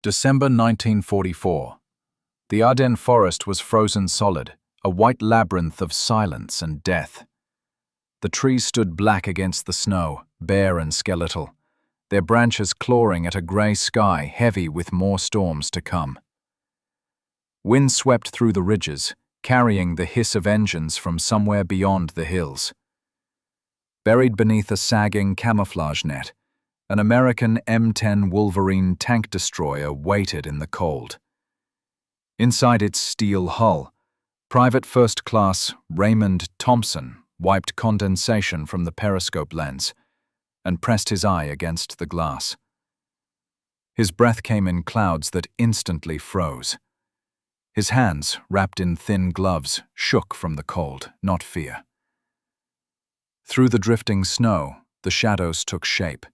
December 1944. The Ardennes forest was frozen solid, a white labyrinth of silence and death. The trees stood black against the snow, bare and skeletal, their branches clawing at a grey sky heavy with more storms to come. Wind swept through the ridges, carrying the hiss of engines from somewhere beyond the hills. Buried beneath a sagging camouflage net, an American M10 Wolverine tank destroyer waited in the cold. Inside its steel hull, Private First Class Ray Thompson wiped condensation from the periscope lens and pressed his eye against the glass. His breath came in clouds that instantly froze. His hands, wrapped in thin gloves, shook from the cold, not fear. Through the drifting snow, the shadows took shape.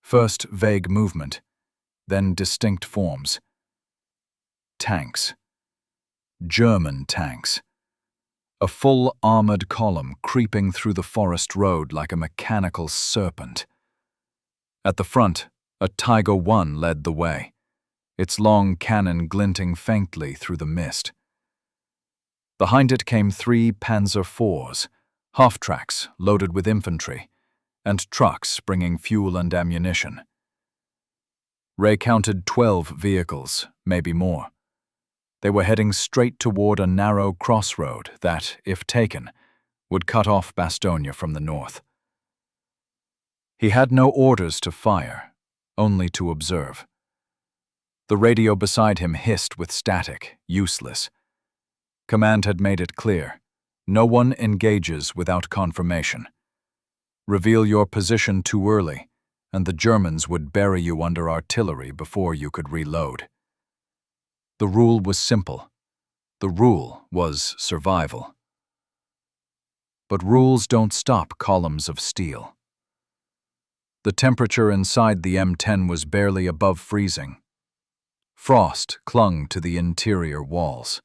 First vague movement, then distinct forms. Tanks. German tanks. A full armored column creeping through the forest road like a mechanical serpent. At the front, a Tiger I led the way, its long cannon glinting faintly through the mist. Behind it came 3 Panzer IVs, half-tracks loaded with infantry, and trucks bringing fuel and ammunition. Ray counted 12 vehicles, maybe more. They were heading straight toward a narrow crossroad that, if taken, would cut off Bastogne from the north. He had no orders to fire, only to observe. The radio beside him hissed with static, useless. Command had made it clear: no one engages without confirmation. Reveal your position too early, and the Germans would bury you under artillery before you could reload. The rule was simple. The rule was survival. But rules don't stop columns of steel. The temperature inside the M10 was barely above freezing. Frost clung to the interior walls.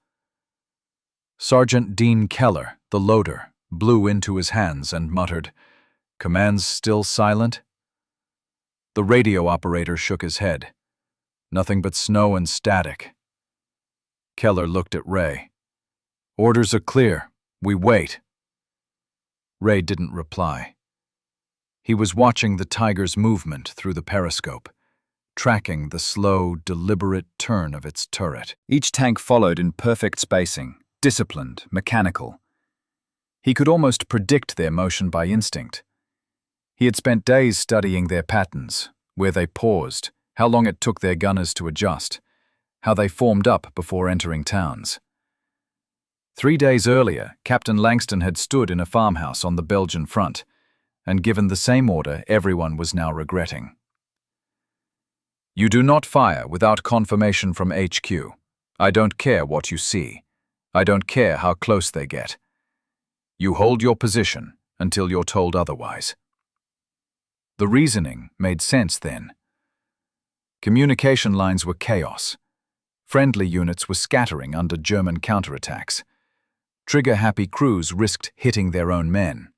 Sergeant Dean Keller, the loader, blew into his hands and muttered, "Command's still silent?" The radio operator shook his head. "Nothing but snow and static." Keller looked at Ray. "Orders are clear. We wait." Ray didn't reply. He was watching the Tiger's movement through the periscope, tracking the slow, deliberate turn of its turret. Each tank followed in perfect spacing, disciplined, mechanical. He could almost predict their motion by instinct. He had spent days studying their patterns, where they paused, how long it took their gunners to adjust, how they formed up before entering towns. 3 days earlier, Captain Langston had stood in a farmhouse on the Belgian front, and given the same order everyone was now regretting. "You do not fire without confirmation from HQ. I don't care what you see. I don't care how close they get. You hold your position until you're told otherwise." The reasoning made sense then. Communication lines were chaos. Friendly units were scattering under German counterattacks. Trigger-happy crews risked hitting their own men.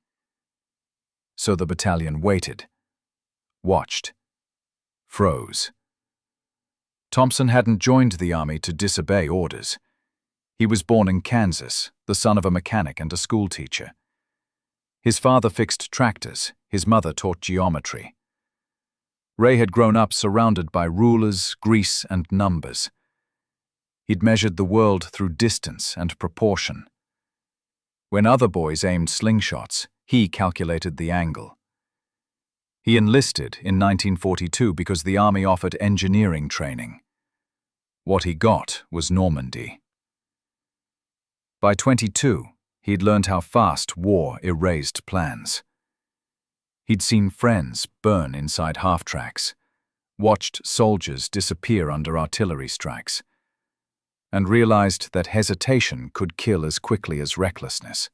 So the battalion waited, watched, froze. Thompson hadn't joined the army to disobey orders. He was born in Kansas, the son of a mechanic and a schoolteacher. His father fixed tractors, his mother taught geometry. Ray had grown up surrounded by rulers, grease, and numbers. He'd measured the world through distance and proportion. When other boys aimed slingshots, he calculated the angle. He enlisted in 1942 because the army offered engineering training. What he got was Normandy. By 22, he'd learned how fast war erased plans. He'd seen friends burn inside half-tracks, watched soldiers disappear under artillery strikes, and realized that hesitation could kill as quickly as recklessness.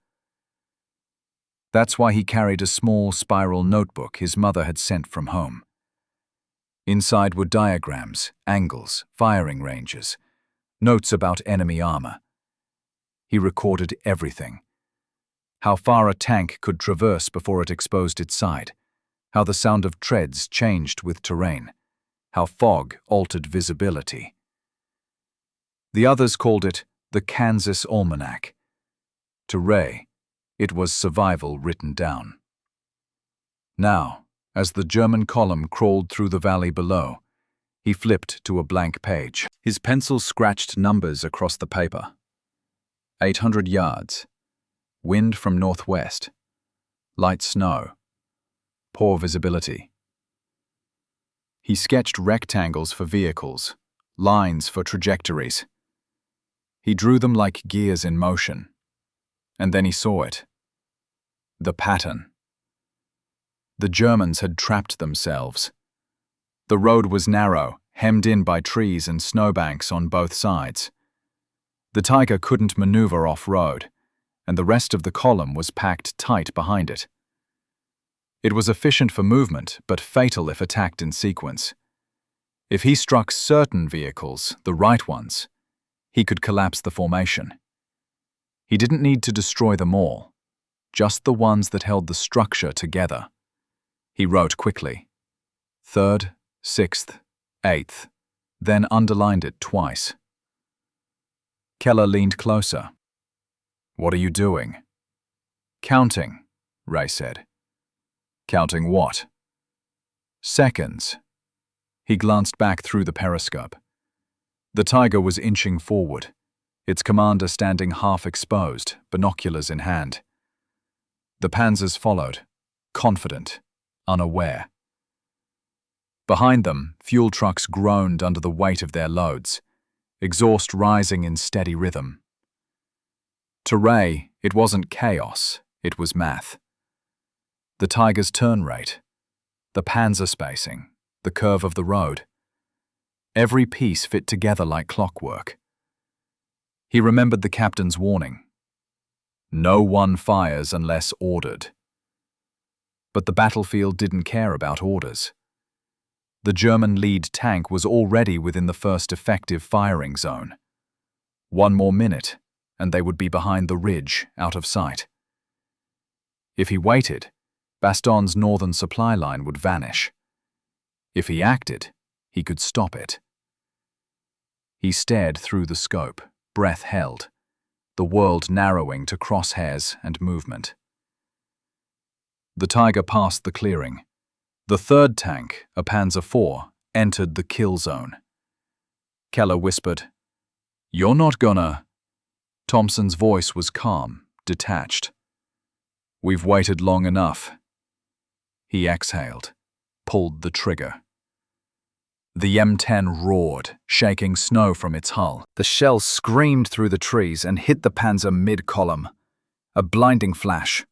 That's why he carried a small spiral notebook his mother had sent from home. Inside were diagrams, angles, firing ranges, notes about enemy armor. He recorded everything. How far a tank could traverse before it exposed its side, how the sound of treads changed with terrain, how fog altered visibility. The others called it the Kansas Almanac. To Ray, it was survival written down. Now, as the German column crawled through the valley below, he flipped to a blank page. His pencil scratched numbers across the paper. 800 yards. Wind from northwest. Light snow. Poor visibility. He sketched rectangles for vehicles, lines for trajectories. He drew them like gears in motion. And then he saw it. The pattern. The Germans had trapped themselves. The road was narrow, hemmed in by trees and snowbanks on both sides. The Tiger couldn't maneuver off-road, and the rest of the column was packed tight behind it. It was efficient for movement, but fatal if attacked in sequence. If he struck certain vehicles, the right ones, he could collapse the formation. He didn't need to destroy them all, just the ones that held the structure together. He wrote quickly. 3rd, 6th, 8th, then underlined it twice. Keller leaned closer. "What are you doing?" "Counting," Ray said. "Counting what?" "Seconds." He glanced back through the periscope. The Tiger was inching forward, its commander standing half exposed, binoculars in hand. The Panzers followed, confident, unaware. Behind them, fuel trucks groaned under the weight of their loads, exhaust rising in steady rhythm. To Ray, it wasn't chaos, it was math. The Tiger's turn rate, the Panzer spacing, the curve of the road. Every piece fit together like clockwork. He remembered the captain's warning. No one fires unless ordered. But the battlefield didn't care about orders. The German lead tank was already within the first effective firing zone. 1 more minute, and they would be behind the ridge, out of sight. If he waited, Bastogne's northern supply line would vanish. If he acted, he could stop it. He stared through the scope, breath held, the world narrowing to crosshairs and movement. The Tiger passed the clearing. The third tank, a Panzer IV, entered the kill zone. Keller whispered, "You're not gonna..." Thompson's voice was calm, detached. "We've waited long enough." He exhaled, pulled the trigger. The M10 roared, shaking snow from its hull. The shell screamed through the trees and hit the Panzer mid-column. A blinding flash.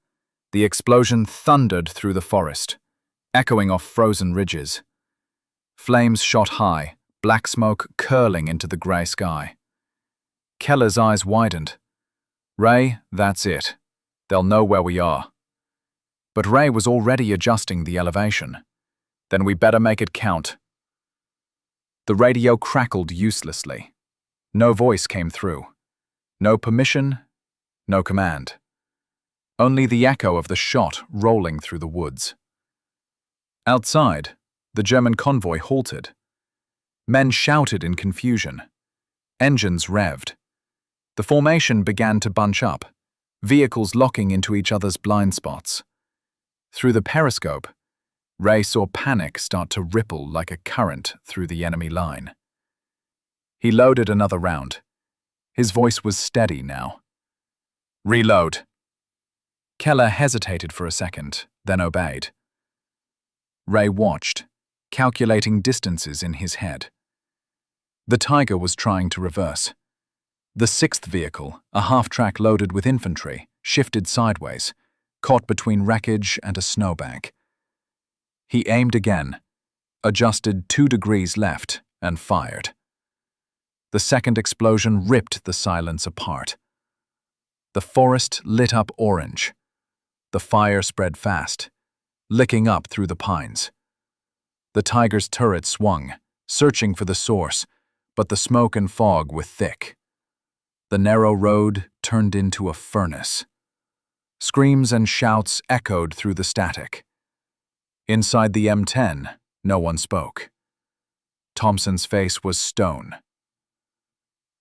The explosion thundered through the forest, echoing off frozen ridges. Flames shot high, black smoke curling into the grey sky. Keller's eyes widened. "Ray, that's it. They'll know where we are." But Ray was already adjusting the elevation. "Then we better make it count." The radio crackled uselessly. No voice came through. No permission, no command. Only the echo of the shot rolling through the woods. Outside, the German convoy halted. Men shouted in confusion. Engines revved. The formation began to bunch up, vehicles locking into each other's blind spots. Through the periscope, Ray saw panic start to ripple like a current through the enemy line. He loaded another round. His voice was steady now. "Reload." Keller hesitated for a second, then obeyed. Ray watched, calculating distances in his head. The Tiger was trying to reverse. The sixth vehicle, a half-track loaded with infantry, shifted sideways, caught between wreckage and a snowbank. He aimed again, adjusted 2 degrees left, and fired. The second explosion ripped the silence apart. The forest lit up orange. The fire spread fast, licking up through the pines. The Tiger's turret swung, searching for the source, but the smoke and fog were thick. The narrow road turned into a furnace. Screams and shouts echoed through the static. Inside the M10, no one spoke. Thompson's face was stone.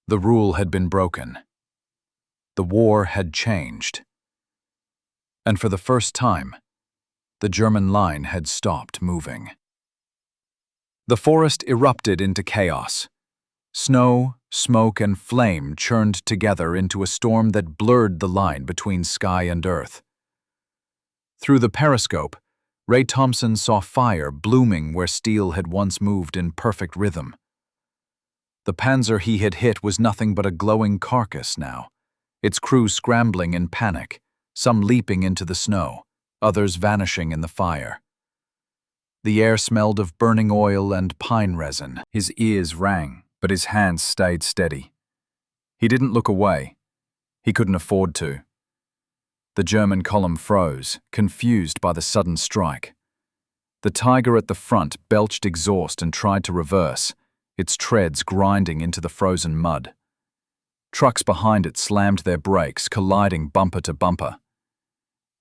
The rule had been broken. The war had changed. And for the first time, the German line had stopped moving. The forest erupted into chaos. Snow, smoke, and flame churned together into a storm that blurred the line between sky and earth. Through the periscope, Ray Thompson saw fire blooming where steel had once moved in perfect rhythm. The Panzer he had hit was nothing but a glowing carcass now, its crew scrambling in panic, some leaping into the snow, others vanishing in the fire. The air smelled of burning oil and pine resin. His ears rang, but his hands stayed steady. He didn't look away. He couldn't afford to. The German column froze, confused by the sudden strike. The Tiger at the front belched exhaust and tried to reverse, its treads grinding into the frozen mud. Trucks behind it slammed their brakes, colliding bumper to bumper.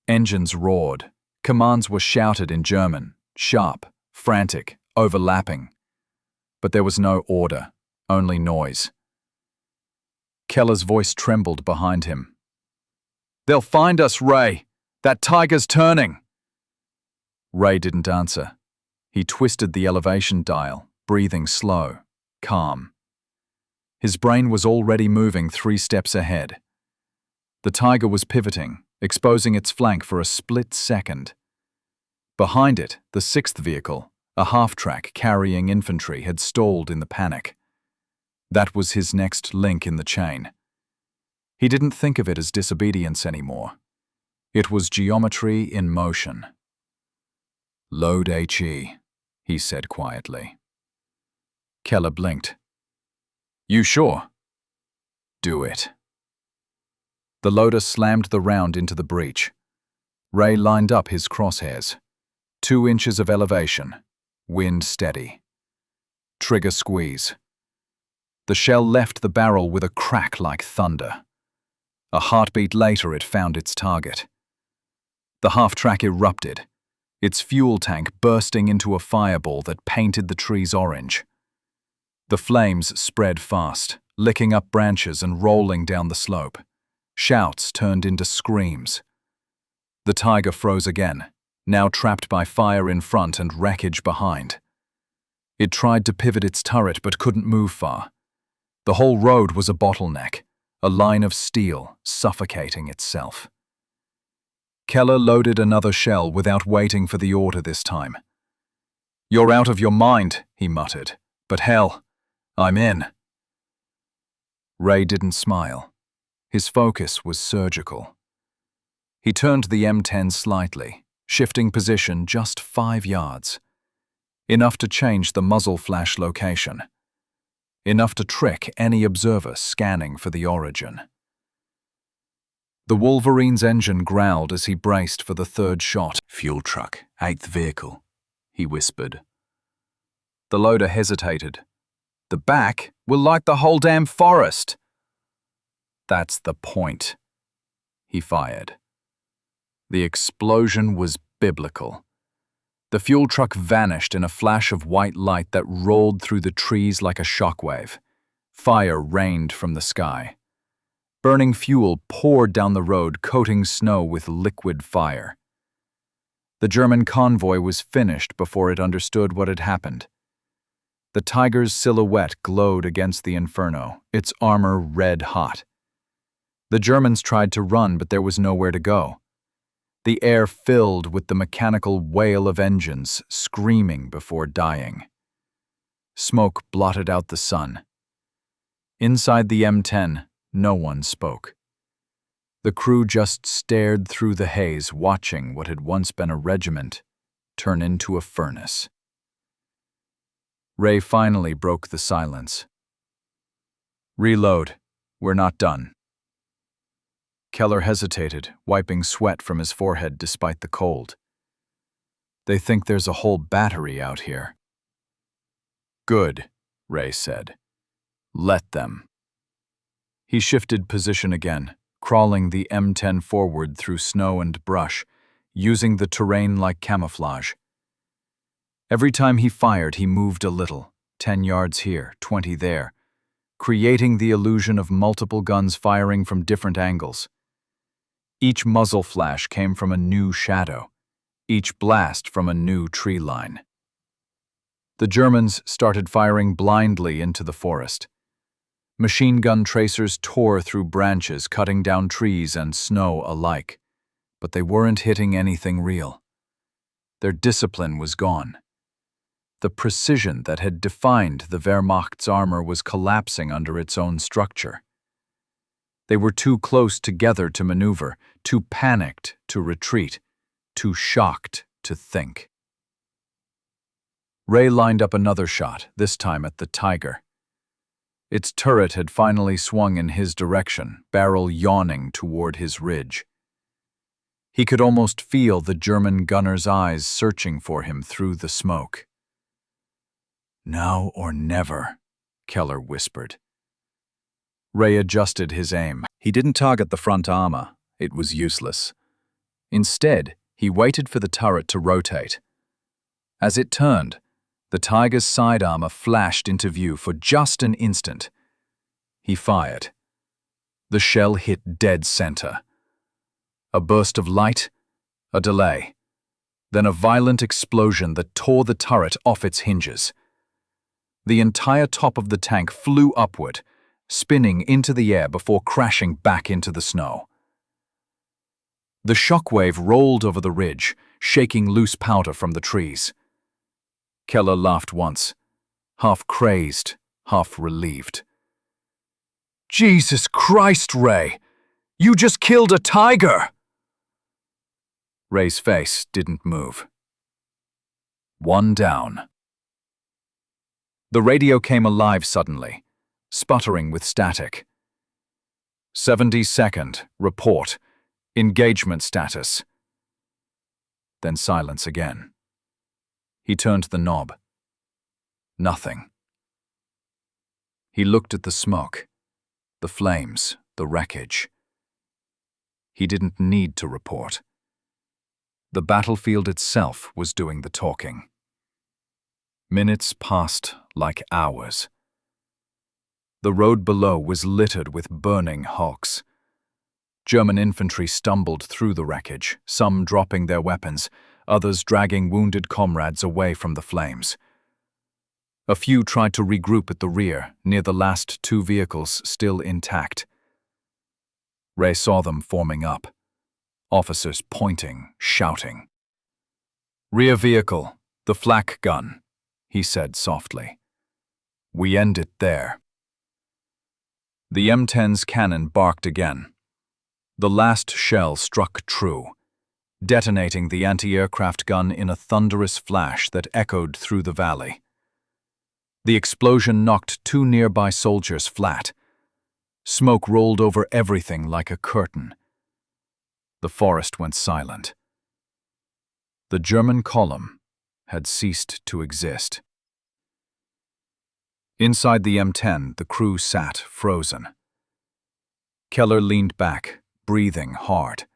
Engines roared. Commands were shouted in German, sharp, frantic, overlapping. But there was no order, only noise. Keller's voice trembled behind him. "They'll find us, Ray! That Tiger's turning!" Ray didn't answer. He twisted the elevation dial, breathing slow, calm. His brain was already moving 3 steps ahead. The Tiger was pivoting, exposing its flank for a split second. Behind it, the 6th vehicle, a half-track carrying infantry, had stalled in the panic. That was his next link in the chain. He didn't think of it as disobedience anymore. It was geometry in motion. "Load HE," he said quietly. Keller blinked. "You sure?" "Do it." The loader slammed the round into the breech. Ray lined up his crosshairs. 2 inches of elevation. Wind steady. Trigger squeeze. The shell left the barrel with a crack like thunder. A heartbeat later, it found its target. The half-track erupted, its fuel tank bursting into a fireball that painted the trees orange. The flames spread fast, licking up branches and rolling down the slope. Shouts turned into screams. The Tiger froze again, now trapped by fire in front and wreckage behind. It tried to pivot its turret but couldn't move far. The whole road was a bottleneck, a line of steel suffocating itself. Keller loaded another shell without waiting for the order this time. "You're out of your mind," he muttered, "but hell, I'm in." Ray didn't smile. His focus was surgical. He turned the M10 slightly, shifting position just 5 yards. Enough to change the muzzle flash location. Enough to trick any observer scanning for the origin. The Wolverine's engine growled as he braced for the 3rd shot. "Fuel truck, 8th vehicle," he whispered. The loader hesitated. "The back will light the whole damn forest." "That's the point." He fired. The explosion was biblical. The fuel truck vanished in a flash of white light that rolled through the trees like a shockwave. Fire rained from the sky. Burning fuel poured down the road, coating snow with liquid fire. The German convoy was finished before it understood what had happened. The Tiger's silhouette glowed against the inferno, its armor red hot. The Germans tried to run, but there was nowhere to go. The air filled with the mechanical wail of engines screaming before dying. Smoke blotted out the sun. Inside the M10, no one spoke. The crew just stared through the haze, watching what had once been a regiment turn into a furnace. Ray finally broke the silence. "Reload. We're not done." Keller hesitated, wiping sweat from his forehead despite the cold. "They think there's a whole battery out here." "Good," Ray said. "Let them." He shifted position again, crawling the M10 forward through snow and brush, using the terrain like camouflage. Every time he fired, he moved a little, 10 yards here, 20 there, creating the illusion of multiple guns firing from different angles. Each muzzle flash came from a new shadow, each blast from a new tree line. The Germans started firing blindly into the forest. Machine gun tracers tore through branches, cutting down trees and snow alike, but they weren't hitting anything real. Their discipline was gone. The precision that had defined the Wehrmacht's armor was collapsing under its own structure. They were too close together to maneuver, too panicked to retreat, too shocked to think. Ray lined up another shot, this time at the Tiger. Its turret had finally swung in his direction, barrel yawning toward his ridge. He could almost feel the German gunner's eyes searching for him through the smoke. "Now or never," Keller whispered. Ray adjusted his aim. He didn't target the front armor. It was useless. Instead, he waited for the turret to rotate. As it turned, the Tiger's side armor flashed into view for just an instant. He fired. The shell hit dead center. A burst of light, a delay, then a violent explosion that tore the turret off its hinges. The entire top of the tank flew upward, spinning into the air before crashing back into the snow. The shockwave rolled over the ridge, shaking loose powder from the trees. Keller laughed once, half crazed, half relieved. "Jesus Christ, Ray! You just killed a tiger!" Ray's face didn't move. One down. The radio came alive suddenly, sputtering with static. 72nd, report, engagement status. Then silence again. He turned the knob. Nothing. He looked at the smoke, the flames, the wreckage. He didn't need to report. The battlefield itself was doing the talking. Minutes passed like hours. The road below was littered with burning hulks. German infantry stumbled through the wreckage, some dropping their weapons, others dragging wounded comrades away from the flames. A few tried to regroup at the rear, near the last two vehicles still intact. Ray saw them forming up, officers pointing, shouting. "Rear vehicle, the flak gun," he said softly. "We end it there." The M10's cannon barked again. The last shell struck true, detonating the anti-aircraft gun in a thunderous flash that echoed through the valley. The explosion knocked two nearby soldiers flat. Smoke rolled over everything like a curtain. The forest went silent. The German column had ceased to exist. Inside the M10, the crew sat frozen. Keller leaned back, breathing hard.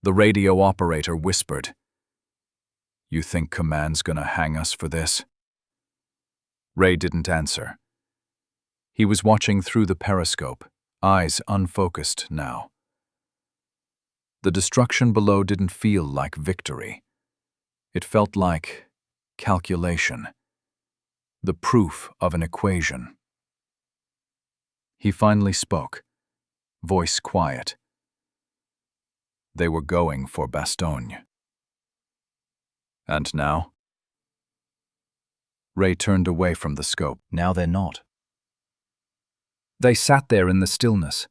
The radio operator whispered, "You think command's gonna hang us for this?" Ray didn't answer. He was watching through the periscope, eyes unfocused now. The destruction below didn't feel like victory. It felt like calculation, the proof of an equation. He finally spoke, voice quiet. They were going for Bastogne. And now? Ray turned away from the scope. Now they're not. They sat there in the stillness,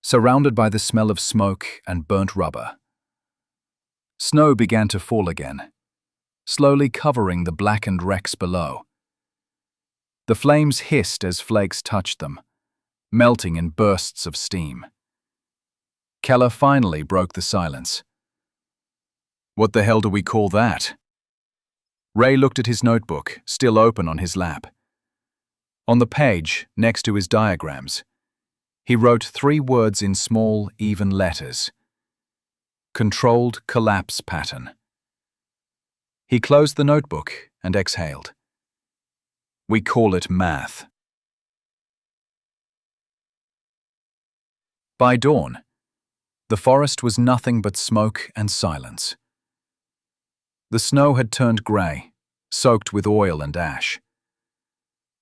surrounded by the smell of smoke and burnt rubber. Snow began to fall again, slowly covering the blackened wrecks below. The flames hissed as flakes touched them, melting in bursts of steam. Keller finally broke the silence. "What the hell do we call that?" Ray looked at his notebook, still open on his lap. On the page, next to his diagrams, he wrote 3 words in small, even letters. Controlled collapse pattern. He closed the notebook and exhaled. We call it math. By dawn, the forest was nothing but smoke and silence. The snow had turned grey, soaked with oil and ash.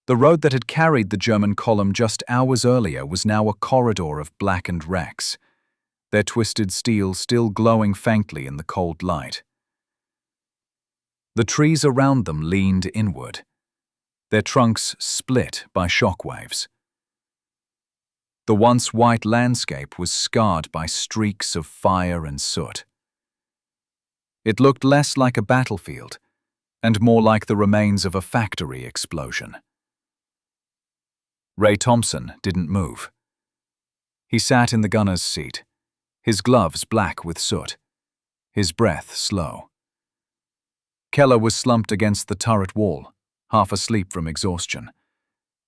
The road that had carried the German column just hours earlier was now a corridor of blackened wrecks, their twisted steel still glowing faintly in the cold light. The trees around them leaned inward, their trunks split by shockwaves. The once white landscape was scarred by streaks of fire and soot. It looked less like a battlefield and more like the remains of a factory explosion. Ray Thompson didn't move. He sat in the gunner's seat, his gloves black with soot, his breath slow. Keller was slumped against the turret wall, half asleep from exhaustion,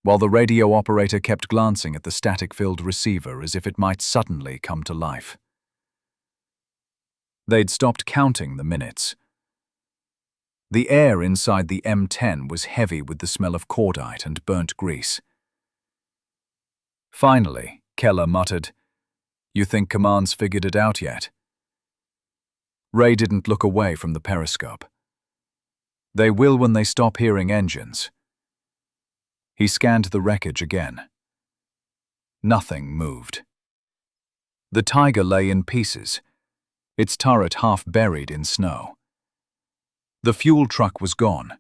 while the radio operator kept glancing at the static-filled receiver as if it might suddenly come to life. They'd stopped counting the minutes. The air inside the M10 was heavy with the smell of cordite and burnt grease. Finally, Keller muttered, "You think Command's figured it out yet?" Ray didn't look away from the periscope. "They will when they stop hearing engines." He scanned the wreckage again. Nothing moved. The Tiger lay in pieces, its turret half buried in snow. The fuel truck was gone,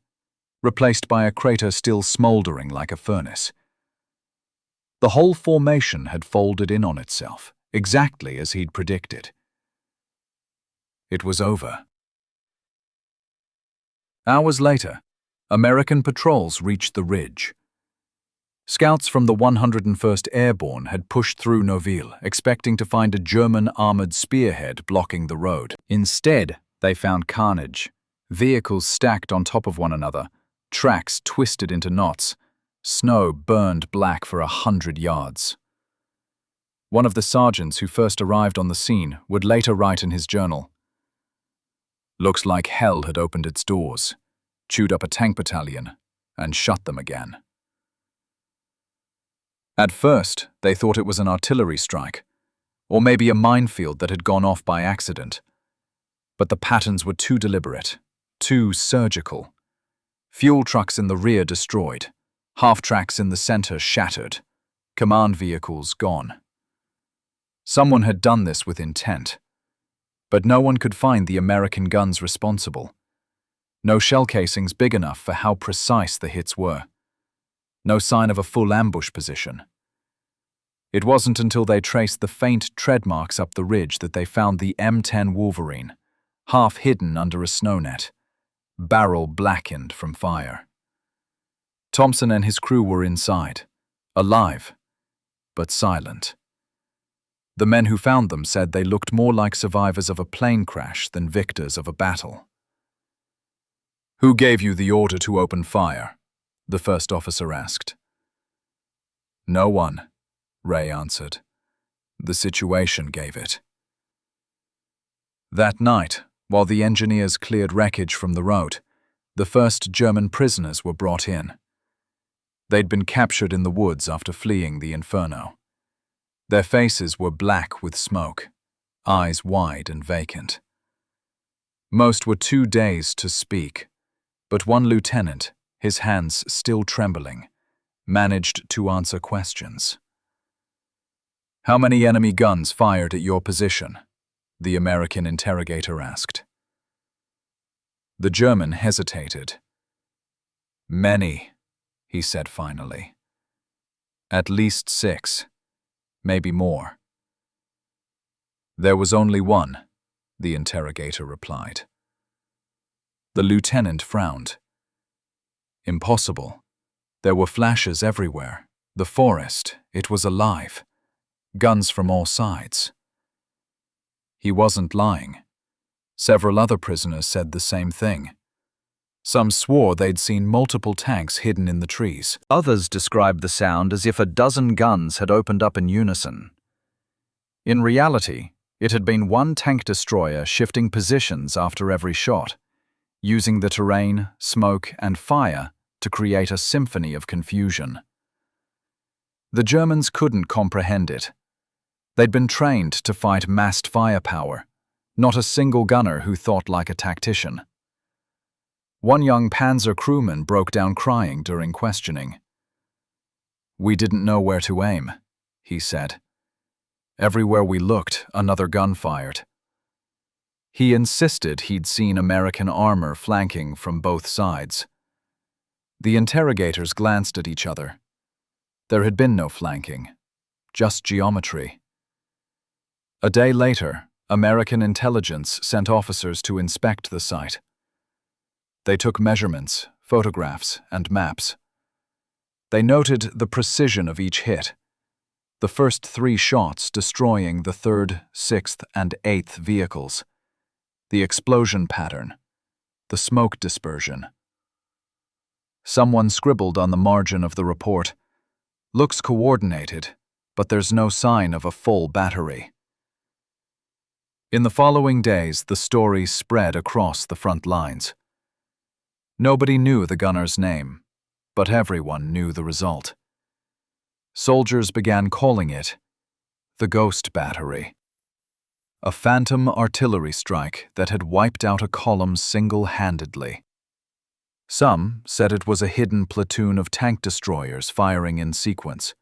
replaced by a crater still smoldering like a furnace. The whole formation had folded in on itself, exactly as he'd predicted. It was over. Hours later, American patrols reached the ridge. Scouts from the 101st Airborne had pushed through Noville, expecting to find a German armored spearhead blocking the road. Instead, they found carnage. Vehicles stacked on top of one another, tracks twisted into knots, snow burned black for 100 yards. One of the sergeants who first arrived on the scene would later write in his journal, "Looks like hell had opened its doors, chewed up a tank battalion, and shut them again." At first, they thought it was an artillery strike, or maybe a minefield that had gone off by accident. But the patterns were too deliberate, too surgical. Fuel trucks in the rear destroyed, half-tracks in the center shattered, command vehicles gone. Someone had done this with intent, but no one could find the American guns responsible. No shell casings big enough for how precise the hits were. No sign of a full ambush position. It wasn't until they traced the faint tread marks up the ridge that they found the M10 Wolverine, half hidden under a snow net, barrel blackened from fire. Thompson and his crew were inside, alive, but silent. The men who found them said they looked more like survivors of a plane crash than victors of a battle. "Who gave you the order to open fire?" the first officer asked. "No one," Ray answered. "The situation gave it." That night, while the engineers cleared wreckage from the road, the first German prisoners were brought in. They'd been captured in the woods after fleeing the inferno. Their faces were black with smoke, eyes wide and vacant. Most were too dazed to speak, but one lieutenant, his hands still trembling, managed to answer questions. "How many enemy guns fired at your position?" the American interrogator asked. The German hesitated. "Many," he said finally. "At least 6, maybe more." "There was only one," the interrogator replied. The lieutenant frowned. "Impossible. There were flashes everywhere. The forest, it was alive. Guns from all sides." He wasn't lying. Several other prisoners said the same thing. Some swore they'd seen multiple tanks hidden in the trees. Others described the sound as if a dozen guns had opened up in unison. In reality, it had been one tank destroyer shifting positions after every shot, using the terrain, smoke, and fire to create a symphony of confusion. The Germans couldn't comprehend it. They'd been trained to fight massed firepower, not a single gunner who thought like a tactician. One young Panzer crewman broke down crying during questioning. "We didn't know where to aim," he said. "Everywhere we looked, another gun fired." He insisted he'd seen American armor flanking from both sides. The interrogators glanced at each other. There had been no flanking, just geometry. A day later, American intelligence sent officers to inspect the site. They took measurements, photographs, and maps. They noted the precision of each hit, the first 3 shots destroying the 3rd, 6th, and 8th vehicles, the explosion pattern, the smoke dispersion. Someone scribbled on the margin of the report, "Looks coordinated, but there's no sign of a full battery." In the following days, the story spread across the front lines. Nobody knew the gunner's name, but everyone knew the result. Soldiers began calling it the Ghost Battery, a phantom artillery strike that had wiped out a column single-handedly. Some said it was a hidden platoon of tank destroyers firing in sequence.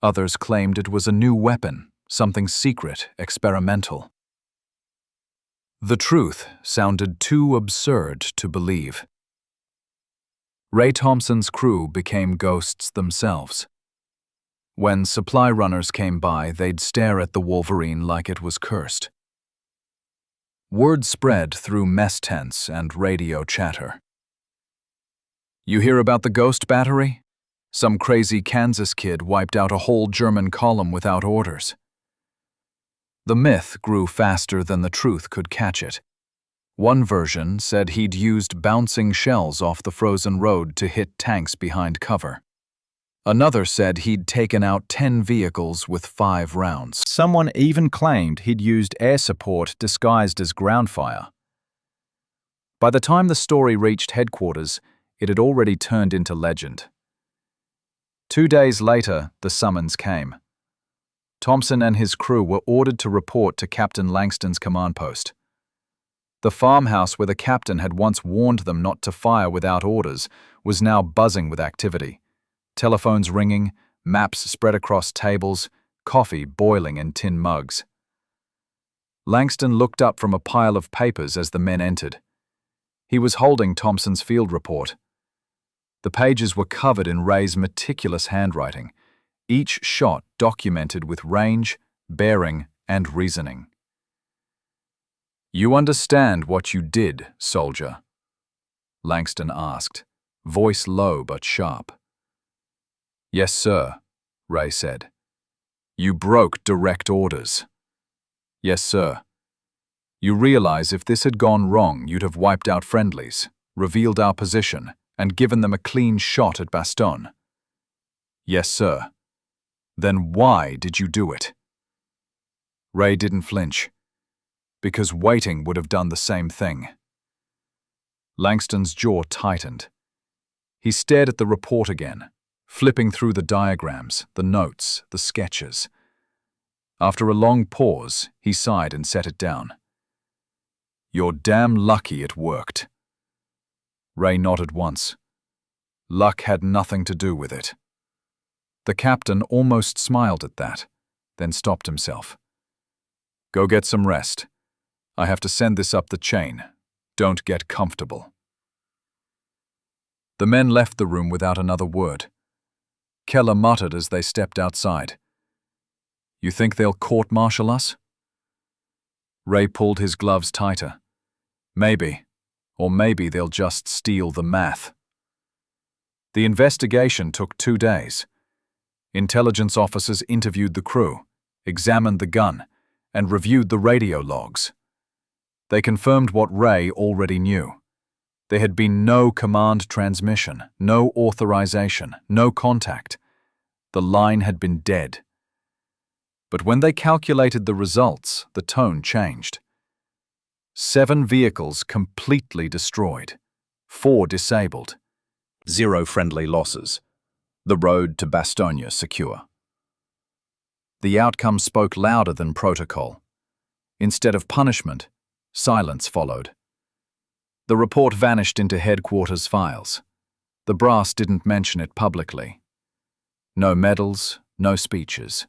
Others claimed it was a new weapon, something secret, experimental. The truth sounded too absurd to believe. Ray Thompson's crew became ghosts themselves. When supply runners came by, they'd stare at the Wolverine like it was cursed. Word spread through mess tents and radio chatter. "You hear about the Ghost Battery? Some crazy Kansas kid wiped out a whole German column without orders." The myth grew faster than the truth could catch it. One version said he'd used bouncing shells off the frozen road to hit tanks behind cover. Another said he'd taken out 10 vehicles with 5 rounds. Someone even claimed he'd used air support disguised as ground fire. By the time the story reached headquarters, it had already turned into legend. 2 days later, the summons came. Thompson and his crew were ordered to report to Captain Langston's command post. The farmhouse where the captain had once warned them not to fire without orders was now buzzing with activity. Telephones ringing, maps spread across tables, coffee boiling in tin mugs. Langston looked up from a pile of papers as the men entered. He was holding Thompson's field report. The pages were covered in Ray's meticulous handwriting, each shot documented with range, bearing, and reasoning. "You understand what you did, soldier?" Langston asked, voice low but sharp. "Yes, sir," Ray said. "You broke direct orders." "Yes, sir." "You realize if this had gone wrong, you'd have wiped out friendlies, revealed our position, and given them a clean shot at Bastogne?" "Yes, sir." "Then why did you do it?" Ray didn't flinch. "Because waiting would have done the same thing." Langston's jaw tightened. He stared at the report again, flipping through the diagrams, the notes, the sketches. After a long pause, he sighed and set it down. "You're damn lucky it worked." Ray nodded once. Luck had nothing to do with it. The captain almost smiled at that, then stopped himself. "Go get some rest. I have to send this up the chain. Don't get comfortable." The men left the room without another word. Keller muttered as they stepped outside. "You think they'll court-martial us?" Ray pulled his gloves tighter. "Maybe. Or maybe they'll just steal the math." The investigation took 2 days. Intelligence officers interviewed the crew, examined the gun, and reviewed the radio logs. They confirmed what Ray already knew. There had been no command transmission, no authorization, no contact. The line had been dead. But when they calculated the results, the tone changed. 7 vehicles completely destroyed, 4 disabled, 0 friendly losses. The road to Bastogne secure. The outcome spoke louder than protocol. Instead of punishment, silence followed. The report vanished into headquarters files. The brass didn't mention it publicly. No medals, no speeches.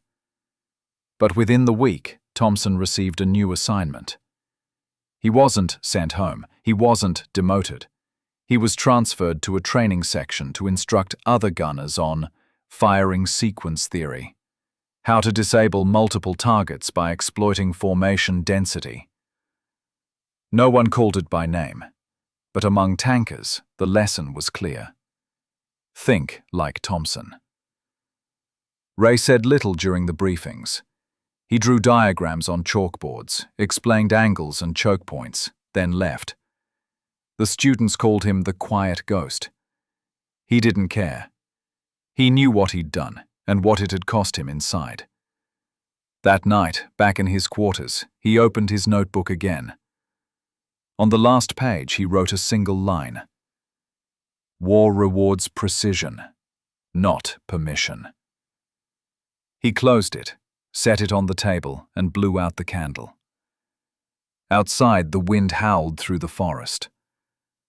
But within the week, Thompson received a new assignment. He wasn't sent home. He wasn't demoted. He was transferred to a training section to instruct other gunners on firing sequence theory, how to disable multiple targets by exploiting formation density. No one called it by name, but among tankers, the lesson was clear. Think like Thompson. Ray said little during the briefings. He drew diagrams on chalkboards, explained angles and choke points, then left. The students called him the quiet ghost. He didn't care. He knew what he'd done and what it had cost him inside. That night, back in his quarters, he opened his notebook again. On the last page, he wrote a single line. War rewards precision, not permission. He closed it, set it on the table, and blew out the candle. Outside, the wind howled through the forest.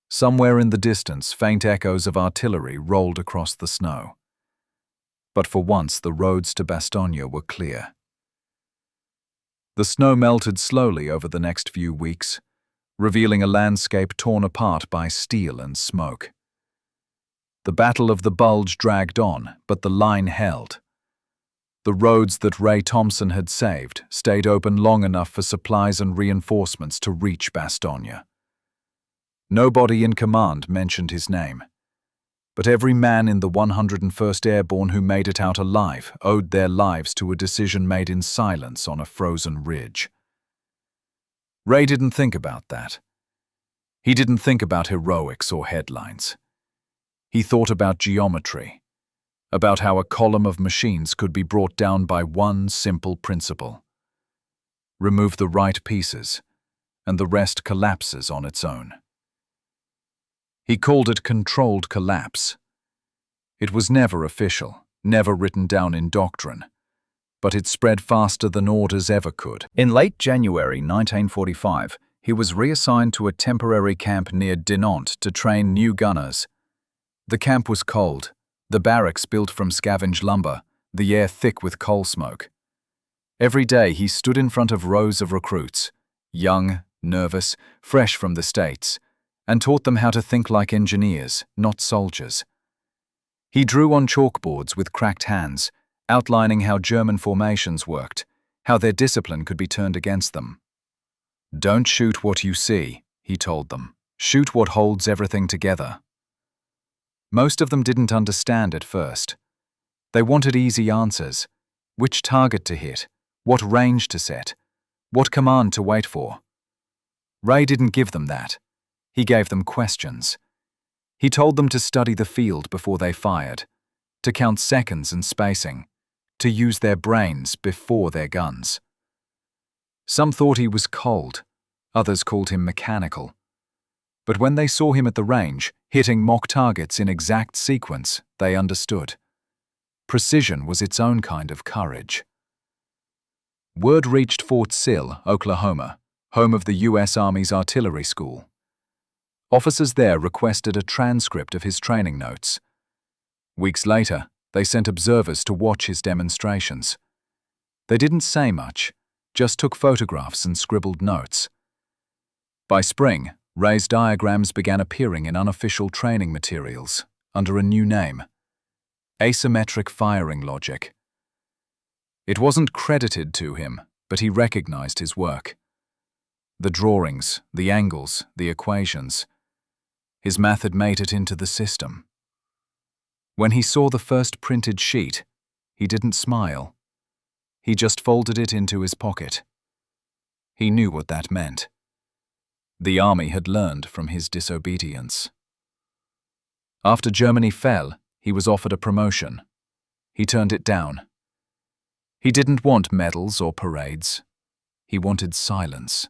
Somewhere in the distance, faint echoes of artillery rolled across the snow. But for once, the roads to Bastogne were clear. The snow melted slowly over the next few weeks, revealing a landscape torn apart by steel and smoke. The Battle of the Bulge dragged on, but the line held. The roads that Ray Thompson had saved stayed open long enough for supplies and reinforcements to reach Bastogne. Nobody in command mentioned his name, but every man in the 101st Airborne who made it out alive owed their lives to a decision made in silence on a frozen ridge. Ray didn't think about that. He didn't think about heroics or headlines. He thought about geometry, about how a column of machines could be brought down by one simple principle. Remove the right pieces, and the rest collapses on its own. He called it controlled collapse. It was never official, never written down in doctrine, but it spread faster than orders ever could. In late January 1945, he was reassigned to a temporary camp near Dinant to train new gunners. The camp was cold, the barracks built from scavenged lumber, the air thick with coal smoke. Every day he stood in front of rows of recruits, young, nervous, fresh from the States, and taught them how to think like engineers, not soldiers. He drew on chalkboards with cracked hands, outlining how German formations worked, how their discipline could be turned against them. Don't shoot what you see, he told them. Shoot what holds everything together. Most of them didn't understand at first. They wanted easy answers. Which target to hit, what range to set, what command to wait for. Ray didn't give them that. He gave them questions. He told them to study the field before they fired, to count seconds and spacing, to use their brains before their guns. Some thought he was cold, others called him mechanical. But when they saw him at the range, hitting mock targets in exact sequence, they understood. Precision was its own kind of courage. Word reached Fort Sill, Oklahoma, home of the U.S. Army's artillery school. Officers there requested a transcript of his training notes. Weeks later, they sent observers to watch his demonstrations. They didn't say much, just took photographs and scribbled notes. By spring, Ray's diagrams began appearing in unofficial training materials under a new name: asymmetric firing logic. It wasn't credited to him, but he recognized his work. The drawings, the angles, the equations. His math had made it into the system. When he saw the first printed sheet, he didn't smile. He just folded it into his pocket. He knew what that meant. The army had learned from his disobedience. After Germany fell, he was offered a promotion. He turned it down. He didn't want medals or parades. He wanted silence.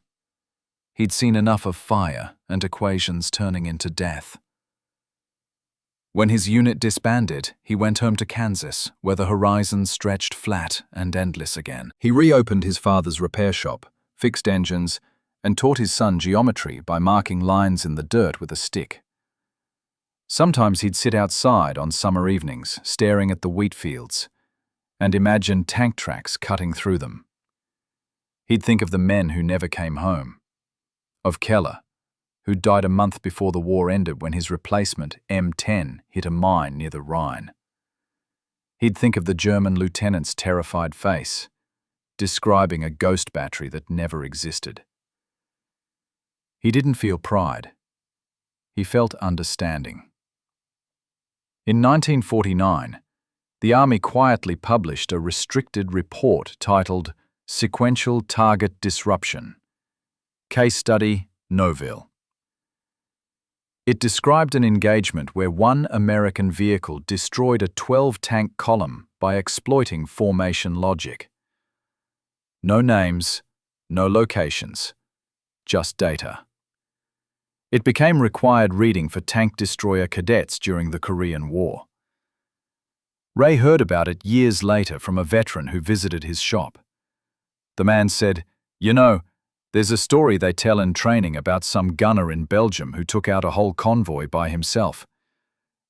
He'd seen enough of fire and equations turning into death. When his unit disbanded, he went home to Kansas, where the horizon stretched flat and endless again. He reopened his father's repair shop, fixed engines, and taught his son geometry by marking lines in the dirt with a stick. Sometimes he'd sit outside on summer evenings, staring at the wheat fields, and imagine tank tracks cutting through them. He'd think of the men who never came home, of Keller, who died a month before the war ended when his replacement, M10, hit a mine near the Rhine. He'd think of the German lieutenant's terrified face, describing a ghost battery that never existed. He didn't feel pride. He felt understanding. In 1949, the Army quietly published a restricted report titled Sequential Target Disruption. Case Study, Noville. It described an engagement where one American vehicle destroyed a 12-tank column by exploiting formation logic. No names, no locations, just data. It became required reading for tank destroyer cadets during the Korean War. Ray heard about it years later from a veteran who visited his shop. The man said, "You know, there's a story they tell in training about some gunner in Belgium who took out a whole convoy by himself.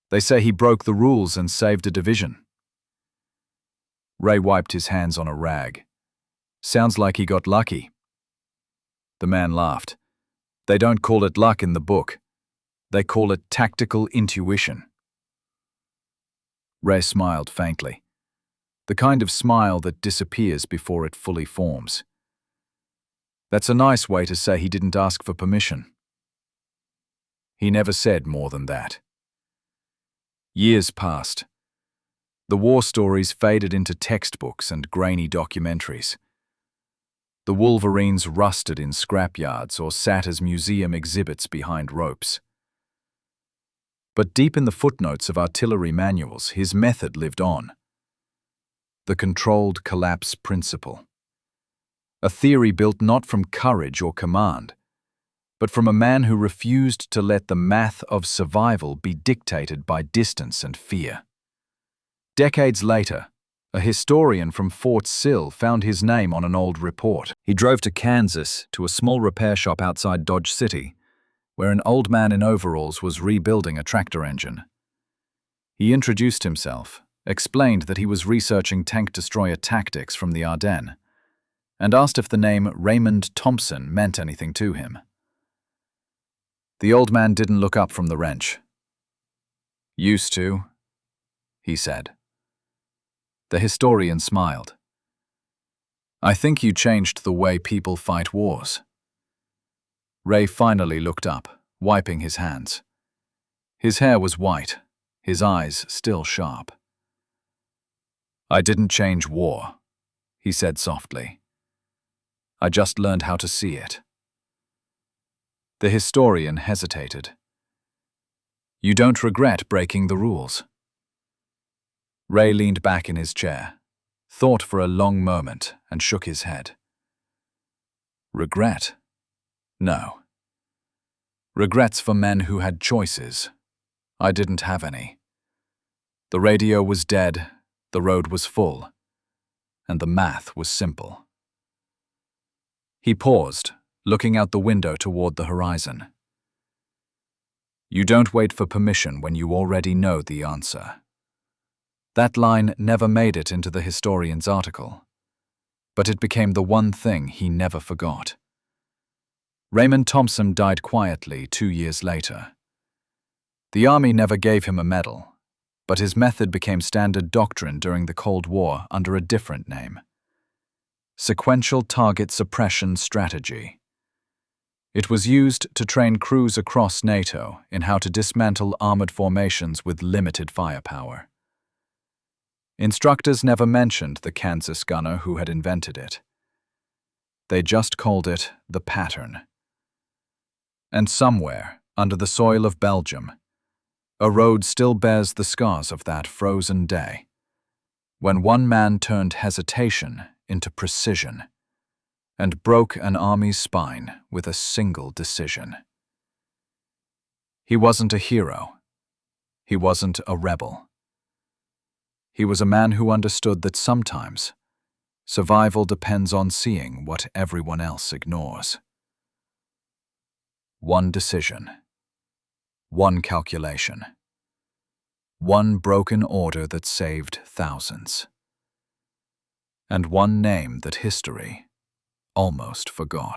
They say he broke the rules and saved a division." Ray wiped his hands on a rag. "Sounds like he got lucky." The man laughed. "They don't call it luck in the book. They call it tactical intuition." Ray smiled faintly, the kind of smile that disappears before it fully forms. That's a nice way to say he didn't ask for permission. He never said more than that. Years passed. The war stories faded into textbooks and grainy documentaries. The Wolverines rusted in scrapyards or sat as museum exhibits behind ropes. But deep in the footnotes of artillery manuals, his method lived on. The controlled collapse principle. A theory built not from courage or command, but from a man who refused to let the math of survival be dictated by distance and fear. Decades later, a historian from Fort Sill found his name on an old report. He drove to Kansas to a small repair shop outside Dodge City, where an old man in overalls was rebuilding a tractor engine. He introduced himself, explained that he was researching tank destroyer tactics from the Ardennes, and asked if the name Raymond Thompson meant anything to him. The old man didn't look up from the wrench. "Used to," he said. The historian smiled. "I think you changed the way people fight wars." Ray finally looked up, wiping his hands. His hair was white, his eyes still sharp. "I didn't change war," he said softly. "I just learned how to see it." The historian hesitated. "You don't regret breaking the rules?" Ray leaned back in his chair, thought for a long moment, and shook his head. "Regret? No. Regrets for men who had choices. I didn't have any. The radio was dead, the road was full, and the math was simple." He paused, looking out the window toward the horizon. "You don't wait for permission when you already know the answer." That line never made it into the historian's article, but it became the one thing he never forgot. Raymond Thompson died quietly 2 years later. The Army never gave him a medal, but his method became standard doctrine during the Cold War under a different name: Sequential Target Suppression Strategy. It was used to train crews across NATO in how to dismantle armored formations with limited firepower. Instructors never mentioned the Kansas gunner who had invented it. They just called it the pattern. And somewhere, under the soil of Belgium, a road still bears the scars of that frozen day, when one man turned hesitation into precision and broke an army's spine with a single decision. He wasn't a hero. He wasn't a rebel. He was a man who understood that sometimes survival depends on seeing what everyone else ignores. One decision, one calculation, one broken order that saved thousands, and one name that history almost forgot.